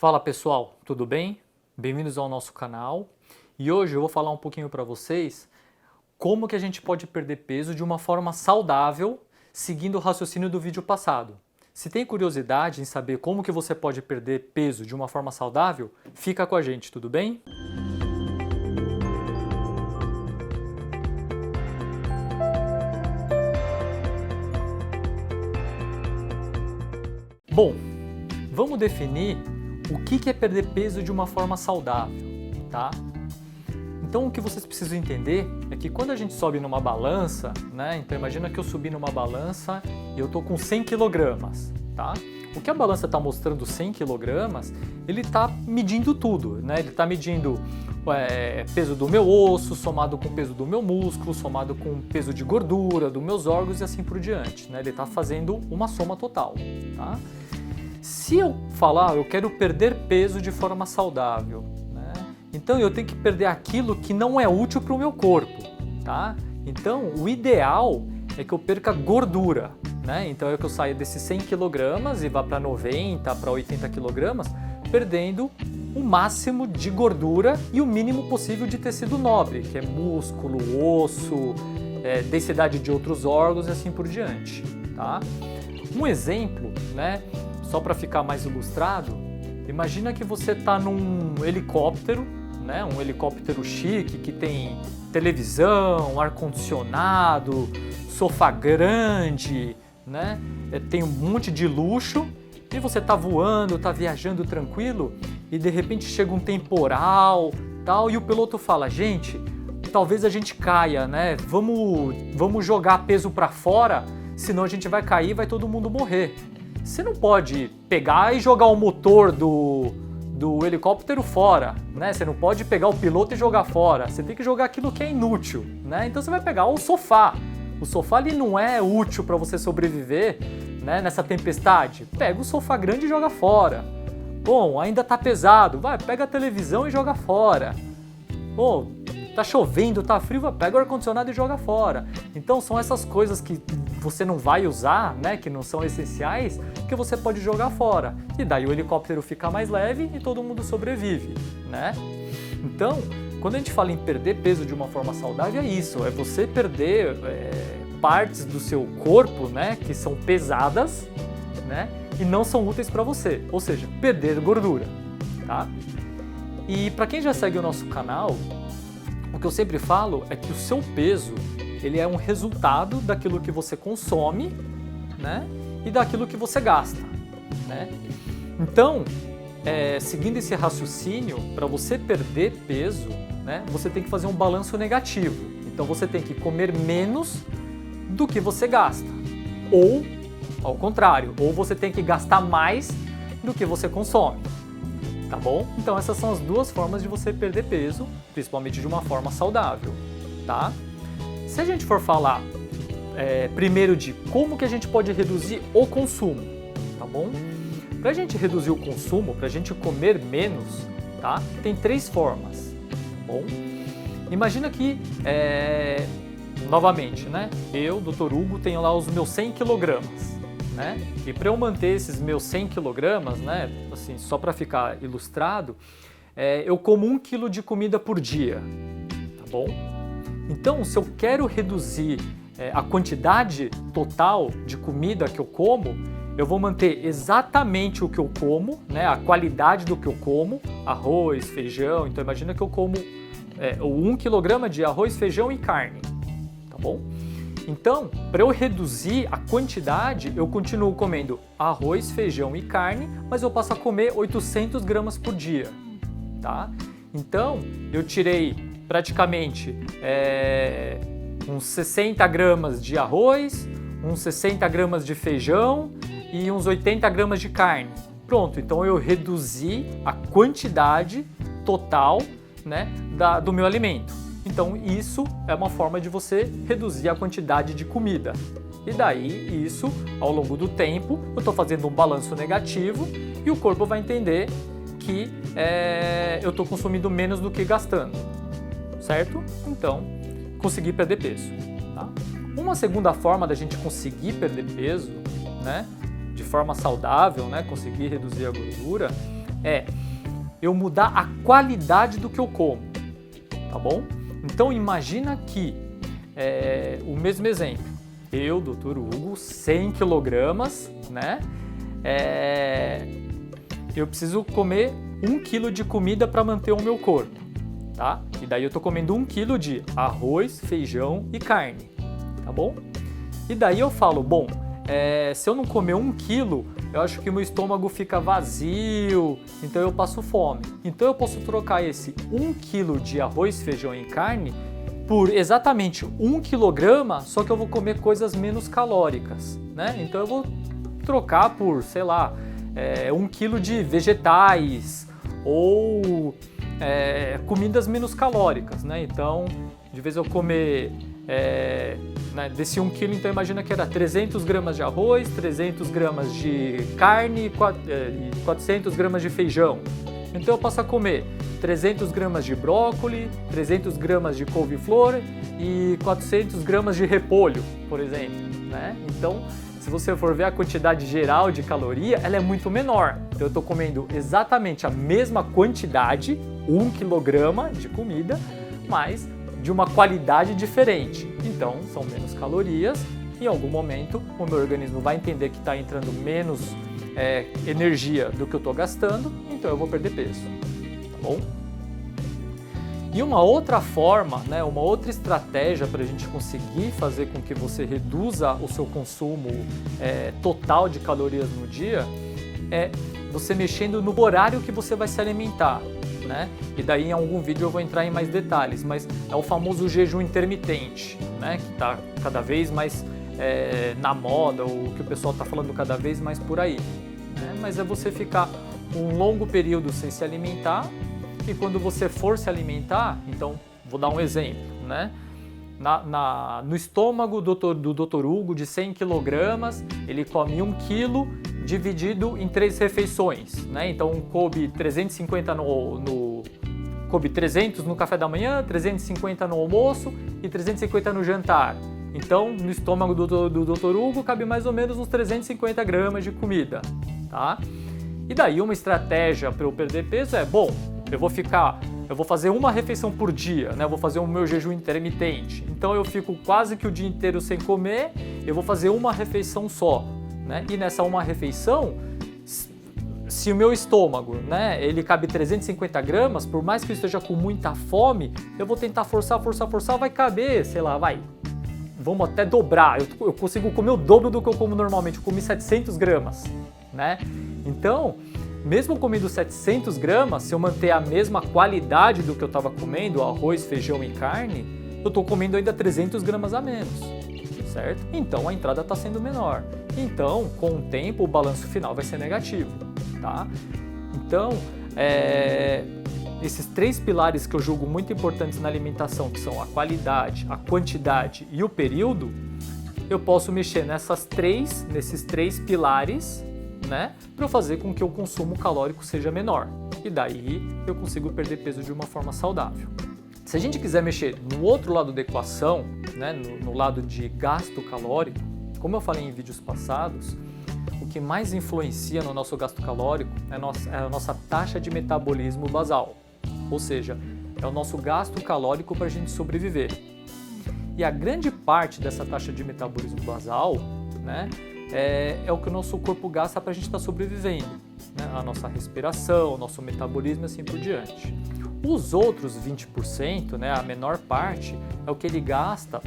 Fala pessoal, tudo bem? Bem-vindos ao nosso canal e hoje eu vou falar um pouquinho para vocês como que a gente pode perder peso de uma forma saudável seguindo o raciocínio do vídeo passado. Se tem curiosidade em saber como que você pode perder peso de uma forma saudável, fica com a gente, tudo bem? Bom, vamos definir o que é perder peso de uma forma saudável, tá? Então o que vocês precisam entender é que quando a gente sobe numa balança, né? Então imagina que eu subi numa balança e eu tô com 100 quilogramas, tá? O que a balança está mostrando 100 quilogramas, ele está medindo tudo, né? Ele está medindo peso do meu osso, somado com o peso do meu músculo, somado com o peso de gordura, dos meus órgãos e assim por diante, né? Ele está fazendo uma soma total, tá? Se eu falar, eu quero perder peso de forma saudável, né? Então eu tenho que perder aquilo que não é útil para o meu corpo, tá? Então o ideal é que eu perca gordura, né? Então é que eu saia desses 100 kg e vá para 90, para 80 kg, perdendo o máximo de gordura e o mínimo possível de tecido nobre, que é músculo, osso, densidade de outros órgãos e assim por diante, tá? Um exemplo, né? Só para ficar mais ilustrado, imagina que você está num helicóptero, né? Um helicóptero chique que tem televisão, ar-condicionado, sofá grande, né? Tem um monte de luxo e você está voando, está viajando tranquilo e de repente chega um temporal, tal, e o piloto fala: gente, talvez a gente caia, né? Vamos jogar peso para fora, senão a gente vai cair e vai todo mundo morrer. Você não pode pegar e jogar o motor do helicóptero fora, né? Você não pode pegar o piloto e jogar fora. Você tem que jogar aquilo que é inútil, né? Então você vai pegar o sofá. O sofá ele não é útil para você sobreviver, né, nessa tempestade. Pega o sofá grande e joga fora. Bom, ainda tá pesado. Vai, pega a televisão e joga fora. Bom, tá chovendo, tá frio, pega o ar-condicionado e joga fora. Então são essas coisas que você não vai usar, né, que não são essenciais, que você pode jogar fora. E daí o helicóptero fica mais leve e todo mundo sobrevive, né? Então, quando a gente fala em perder peso de uma forma saudável, é isso, é você perder partes do seu corpo, né, que são pesadas, né, e não são úteis para você, ou seja, perder gordura, tá? E para quem já segue o nosso canal, o que eu sempre falo é que o seu peso, ele é um resultado daquilo que você consome, né, e daquilo que você gasta, né? Então, seguindo esse raciocínio, para você perder peso, né, você tem que fazer um balanço negativo. Então você tem que comer menos do que você gasta, ou ao contrário, ou você tem que gastar mais do que você consome. Tá bom? Então essas são as duas formas de você perder peso, principalmente de uma forma saudável, tá? Se a gente for falar primeiro de como que a gente pode reduzir o consumo, tá bom? Para a gente reduzir o consumo, para a gente comer menos, tá? Tem três formas, tá bom? Imagina que, novamente, né? Eu, Dr. Hugo, tenho lá os meus 100 quilogramas. Né? E para eu manter esses meus 100 quilogramas, né, assim, só para ficar ilustrado, eu como 1 quilo de comida por dia, tá bom? Então, se eu quero reduzir a quantidade total de comida que eu como, eu vou manter exatamente o que eu como, né, a qualidade do que eu como, arroz, feijão. Então, imagina que eu como 1 quilograma de arroz, feijão e carne, tá bom? Então, para eu reduzir a quantidade, eu continuo comendo arroz, feijão e carne, mas eu passo a comer 800 gramas por dia, tá? Então, eu tirei praticamente uns 60 gramas de arroz, uns 60 gramas de feijão e uns 80 gramas de carne. Pronto, então eu reduzi a quantidade total, né, do meu alimento. Então isso é uma forma de você reduzir a quantidade de comida. E daí isso, ao longo do tempo, eu estou fazendo um balanço negativo e o corpo vai entender que eu estou consumindo menos do que gastando, certo? Então, consegui perder peso. Tá? Uma segunda forma da gente conseguir perder peso, né, de forma saudável, né, conseguir reduzir a gordura, é eu mudar a qualidade do que eu como, tá bom? Então imagina que, o mesmo exemplo, eu, Dr. Hugo, 100 quilogramas, né? Eu preciso comer 1 quilo de comida para manter o meu corpo, tá? E daí eu tô comendo 1 quilo de arroz, feijão e carne, tá bom? E daí eu falo, bom, se eu não comer 1 quilo, eu acho que o meu estômago fica vazio, então eu passo fome. Então eu posso trocar esse 1 quilo de arroz, feijão e carne por exatamente 1 quilograma, só que eu vou comer coisas menos calóricas, né? Então eu vou trocar por, sei lá, 1 quilo de vegetais ou comidas menos calóricas, né? Então, de vez eu comer né, desse 1 quilo, então imagina que era 300 gramas de arroz, 300 gramas de carne e 400 gramas de feijão. Então eu passo a comer 300 gramas de brócolis, 300 gramas de couve-flor e 400 gramas de repolho, por exemplo, né? Então, se você for ver a quantidade geral de caloria, ela é muito menor. Então eu estou comendo exatamente a mesma quantidade, 1 quilograma de comida, mas de uma qualidade diferente. Então, são menos calorias. Em algum momento, o meu organismo vai entender que está entrando menos energia do que eu estou gastando, então eu vou perder peso, tá bom? E uma outra forma, né, uma outra estratégia para a gente conseguir fazer com que você reduza o seu consumo total de calorias no dia é você mexendo no horário que você vai se alimentar, né? E daí em algum vídeo eu vou entrar em mais detalhes, mas é o famoso jejum intermitente, né, que está cada vez mais na moda, ou que o pessoal está falando cada vez mais por aí, né? Mas é você ficar um longo período sem se alimentar. E quando você for se alimentar, então, vou dar um exemplo, né? No estômago do Dr. Hugo, de 100 quilogramas, ele come 1 quilo dividido em 3 refeições, né? Então, coube 350 coube 300 no café da manhã, 350 no almoço e 350 no jantar. Então, no estômago do Dr. Hugo, cabe mais ou menos uns 350 gramas de comida, tá? E daí, uma estratégia para eu perder peso é, bom, eu vou fazer uma refeição por dia, né? Eu vou fazer o meu jejum intermitente. Então eu fico quase que o dia inteiro sem comer, eu vou fazer uma refeição só, né? E nessa uma refeição, se o meu estômago, né, ele cabe 350 gramas, por mais que eu esteja com muita fome, eu vou tentar forçar, vai caber, sei lá, vamos até dobrar, eu consigo comer o dobro do que eu como normalmente, eu comi 700 gramas, né? Então, mesmo comendo 700 gramas, se eu manter a mesma qualidade do que eu estava comendo, arroz, feijão e carne, eu estou comendo ainda 300 gramas a menos, certo? Então a entrada está sendo menor. Então, com o tempo, o balanço final vai ser negativo, tá? Então, esses 3 pilares que eu julgo muito importantes na alimentação, que são a qualidade, a quantidade e o período, eu posso mexer nesses 3 pilares, né, para eu fazer com que o consumo calórico seja menor. E daí eu consigo perder peso de uma forma saudável. Se a gente quiser mexer no outro lado da equação, né, no lado de gasto calórico, como eu falei em vídeos passados, o que mais influencia no nosso gasto calórico é a nossa taxa de metabolismo basal, ou seja, é o nosso gasto calórico para a gente sobreviver. E a grande parte dessa taxa de metabolismo basal, né, é o que o nosso corpo gasta para a gente estar sobrevivendo, né? A nossa respiração, o nosso metabolismo e assim por diante. Os outros 20%, né, a menor parte, é o que ele gasta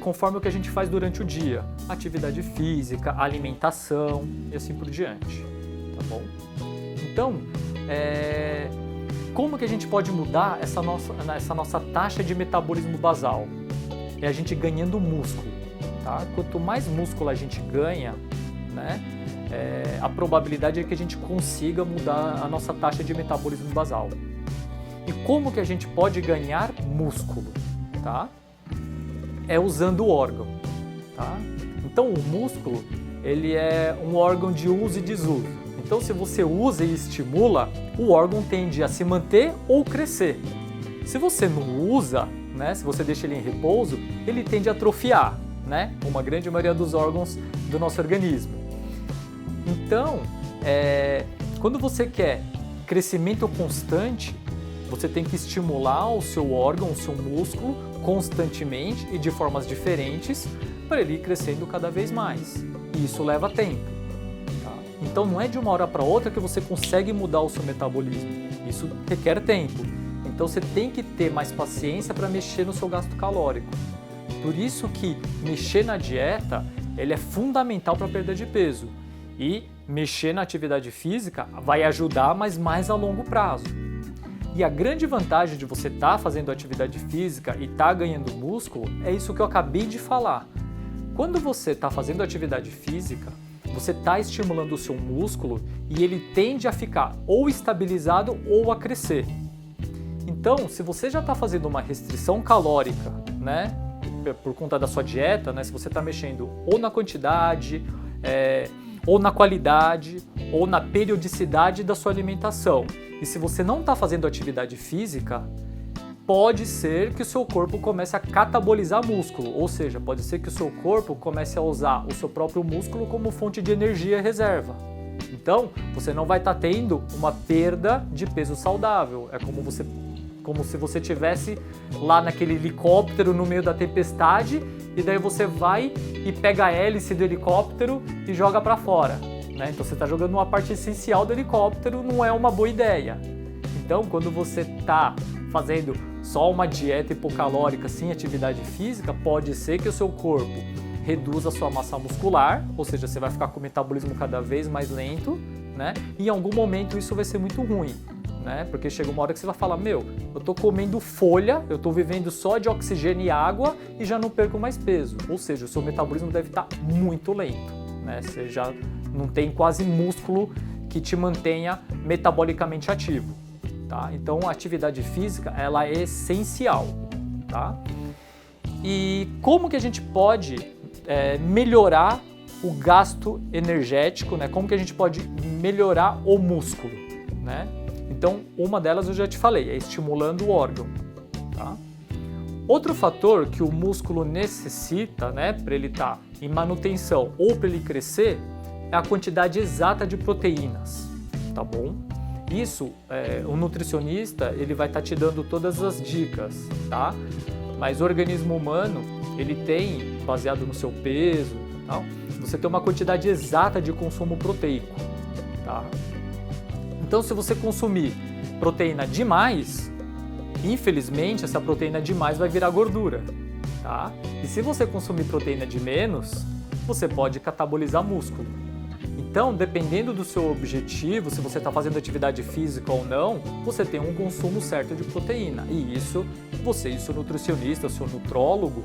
conforme o que a gente faz durante o dia. Atividade física, alimentação e assim por diante, tá bom? Então, como que a gente pode mudar essa nossa taxa de metabolismo basal? É a gente ganhando músculo. Tá? Quanto mais músculo a gente ganha, né, a probabilidade é que a gente consiga mudar a nossa taxa de metabolismo basal. E como que a gente pode ganhar músculo? Tá? É usando o órgão. Tá? Então o músculo, ele é um órgão de uso e desuso. Então se você usa e estimula, o órgão tende a se manter ou crescer. Se você não usa, né, se você deixa ele em repouso, ele tende a atrofiar, né? Uma grande maioria dos órgãos do nosso organismo. Então, quando você quer crescimento constante, você tem que estimular o seu órgão, o seu músculo, constantemente e de formas diferentes para ele ir crescendo cada vez mais. E isso leva tempo. Tá? Então não é de uma hora para outra que você consegue mudar o seu metabolismo. Isso requer tempo. Então você tem que ter mais paciência para mexer no seu gasto calórico. Por isso que mexer na dieta ele é fundamental para a perda de peso. E mexer na atividade física vai ajudar, mas mais a longo prazo. E a grande vantagem de você estar fazendo atividade física e estar ganhando músculo é isso que eu acabei de falar. Quando você está fazendo atividade física, você está estimulando o seu músculo e ele tende a ficar ou estabilizado ou a crescer. Então, se você já está fazendo uma restrição calórica, né, por conta da sua dieta, né, se você está mexendo ou na quantidade, ou na qualidade, ou na periodicidade da sua alimentação, e se você não está fazendo atividade física, pode ser que o seu corpo comece a catabolizar músculo, ou seja, pode ser que o seu corpo comece a usar o seu próprio músculo como fonte de energia e reserva. Então, você não vai estar tendo uma perda de peso saudável. É como se você estivesse lá naquele helicóptero no meio da tempestade e daí você vai e pega a hélice do helicóptero e joga para fora. Né? Então você está jogando uma parte essencial do helicóptero, não é uma boa ideia. Então, quando você está fazendo só uma dieta hipocalórica sem atividade física, pode ser que o seu corpo reduza a sua massa muscular, ou seja, você vai ficar com o metabolismo cada vez mais lento, né? E em algum momento isso vai ser muito ruim, né? Porque chega uma hora que você vai falar, eu tô comendo folha, eu tô vivendo só de oxigênio e água e já não perco mais peso. Ou seja, o seu metabolismo deve estar muito lento, né? Você já não tem quase músculo que te mantenha metabolicamente ativo, tá? Então a atividade física, ela é essencial, tá? E como que a gente pode melhorar o gasto energético, né? Como que a gente pode melhorar o músculo, né? Então, uma delas eu já te falei, é estimulando o órgão, tá? Outro fator que o músculo necessita, né, para ele estar em manutenção ou para ele crescer, é a quantidade exata de proteínas, tá bom? Isso, o nutricionista, ele vai estar te dando todas as dicas, tá? Mas o organismo humano, ele tem, baseado no seu peso, tal, você tem uma quantidade exata de consumo proteico, tá? Então, se você consumir proteína demais, infelizmente, essa proteína demais vai virar gordura, tá? E se você consumir proteína de menos, você pode catabolizar músculo. Então, dependendo do seu objetivo, se você está fazendo atividade física ou não, você tem um consumo certo de proteína. E isso, você e o seu nutricionista, o seu nutrólogo,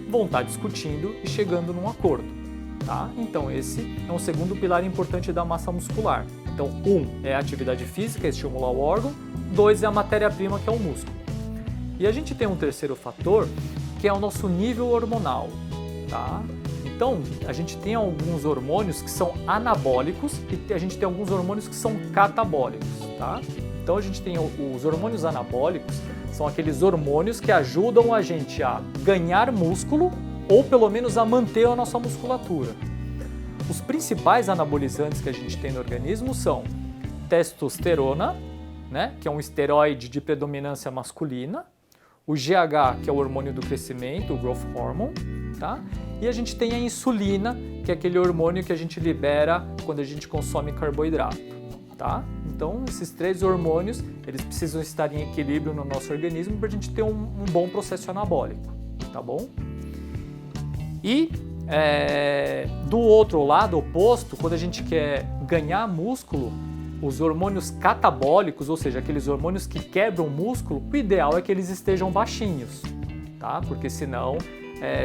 vão estar discutindo e chegando num acordo, tá? Então, esse é um segundo pilar importante da massa muscular. Então, 1 é a atividade física, estimular o órgão. 2 é a matéria-prima, que é o músculo. E a gente tem um terceiro fator, que é o nosso nível hormonal, tá? Então, a gente tem alguns hormônios que são anabólicos e a gente tem alguns hormônios que são catabólicos, tá? Então, a gente tem os hormônios anabólicos, são aqueles hormônios que ajudam a gente a ganhar músculo ou pelo menos a manter a nossa musculatura. Os principais anabolizantes que a gente tem no organismo são testosterona, né, que é um esteroide de predominância masculina, o GH, que é o hormônio do crescimento, o growth hormone, tá? E a gente tem a insulina, que é aquele hormônio que a gente libera quando a gente consome carboidrato, tá? Então, esses 3 hormônios, eles precisam estar em equilíbrio no nosso organismo para a gente ter um bom processo anabólico, tá bom? E do outro lado oposto, quando a gente quer ganhar músculo, os hormônios catabólicos, ou seja, aqueles hormônios que quebram o músculo, o ideal é que eles estejam baixinhos, tá? Porque senão,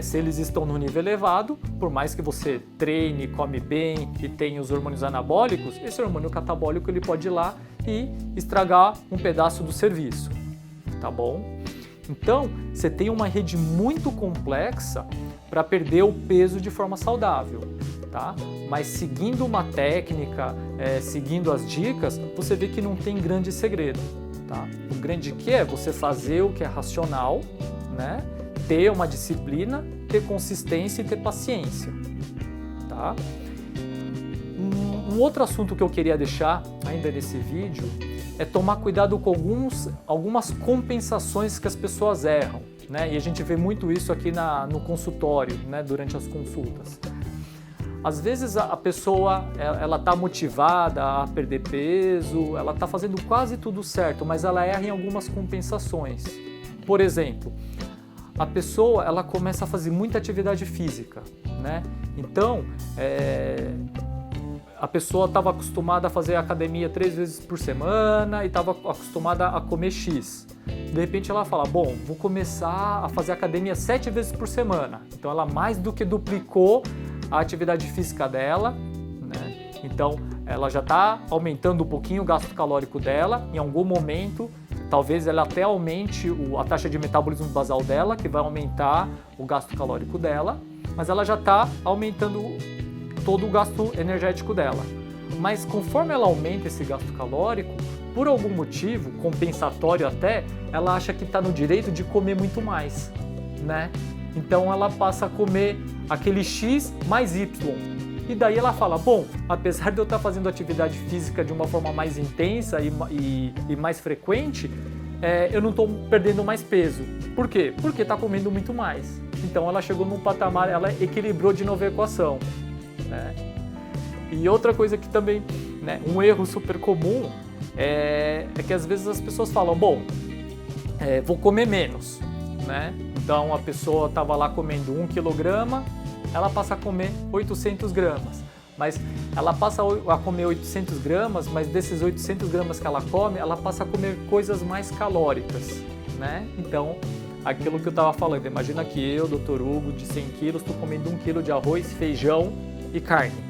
se eles estão no nível elevado, por mais que você treine, come bem e tenha os hormônios anabólicos, esse hormônio catabólico ele pode ir lá e estragar um pedaço do serviço, tá bom? Então, você tem uma rede muito complexa para perder o peso de forma saudável, tá? Mas seguindo uma técnica, seguindo as dicas, você vê que não tem grande segredo, tá? O grande que é você fazer o que é racional, né? Ter uma disciplina, ter consistência e ter paciência, tá? Um outro assunto que eu queria deixar ainda nesse vídeo é tomar cuidado com algumas compensações que as pessoas erram, né? E a gente vê muito isso aqui no consultório, né? Durante as consultas. Às vezes a pessoa ela está motivada a perder peso, ela está fazendo quase tudo certo, mas ela erra em algumas compensações. Por exemplo, a pessoa ela começa a fazer muita atividade física, né? Então, a pessoa estava acostumada a fazer academia 3 vezes por semana e estava acostumada a comer X. De repente ela fala, bom, vou começar a fazer academia 7 vezes por semana. Então ela mais do que duplicou a atividade física dela, né? Então ela já está aumentando um pouquinho o gasto calórico dela. Em algum momento, talvez ela até aumente a taxa de metabolismo basal dela, que vai aumentar o gasto calórico dela, mas ela já está aumentando todo o gasto energético dela. Mas conforme ela aumenta esse gasto calórico, por algum motivo, compensatório até, ela acha que está no direito de comer muito mais, né? Então ela passa a comer aquele X mais Y. E daí ela fala, bom, apesar de eu estar fazendo atividade física de uma forma mais intensa e mais frequente, eu não estou perdendo mais peso. Por quê? Porque está comendo muito mais. Então ela chegou num patamar, ela equilibrou de novo a equação, né? E outra coisa que também, né, um erro super comum é que às vezes as pessoas falam, bom, vou comer menos, né? Então a pessoa estava lá comendo 1 quilograma, ela passa a comer 800 gramas. Mas ela passa a comer 800 gramas, mas desses 800 gramas que ela come, ela passa a comer coisas mais calóricas, né? Então, aquilo que eu estava falando, imagina que eu, Dr. Hugo, de 100 quilos, estou comendo 1 quilo de arroz, feijão e carne.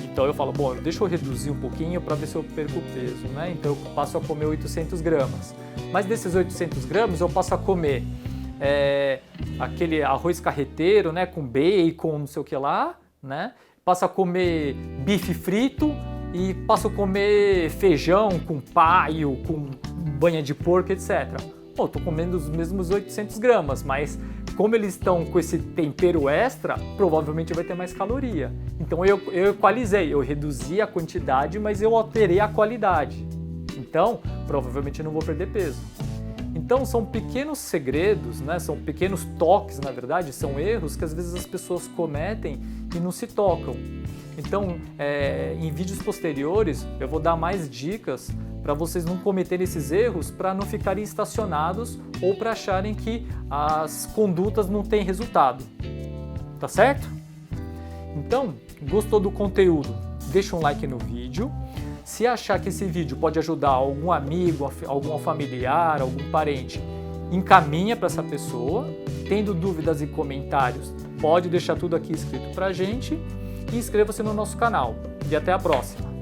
Então eu falo, bom, deixa eu reduzir um pouquinho para ver se eu perco peso, né? Então eu passo a comer 800 gramas. Mas desses 800 gramas eu passo a comer aquele arroz carreteiro, né, com bacon, não sei o que lá, né? Passo a comer bife frito e passo a comer feijão com paio, com banha de porco, etc. Bom, estou comendo os mesmos 800 gramas, mas como eles estão com esse tempero extra, provavelmente vai ter mais caloria. Então eu equalizei, eu reduzi a quantidade, mas eu alterei a qualidade. Então, provavelmente eu não vou perder peso. Então são pequenos segredos, né? São pequenos toques, na verdade, são erros que às vezes as pessoas cometem e não se tocam. Então, em vídeos posteriores, eu vou dar mais dicas para vocês não cometerem esses erros, para não ficarem estacionados ou para acharem que as condutas não têm resultado. Tá certo? Então, gostou do conteúdo? Deixa um like no vídeo. Se achar que esse vídeo pode ajudar algum amigo, algum familiar, algum parente, encaminha para essa pessoa. Tendo dúvidas e comentários, pode deixar tudo aqui escrito para a gente. E inscreva-se no nosso canal. E até a próxima!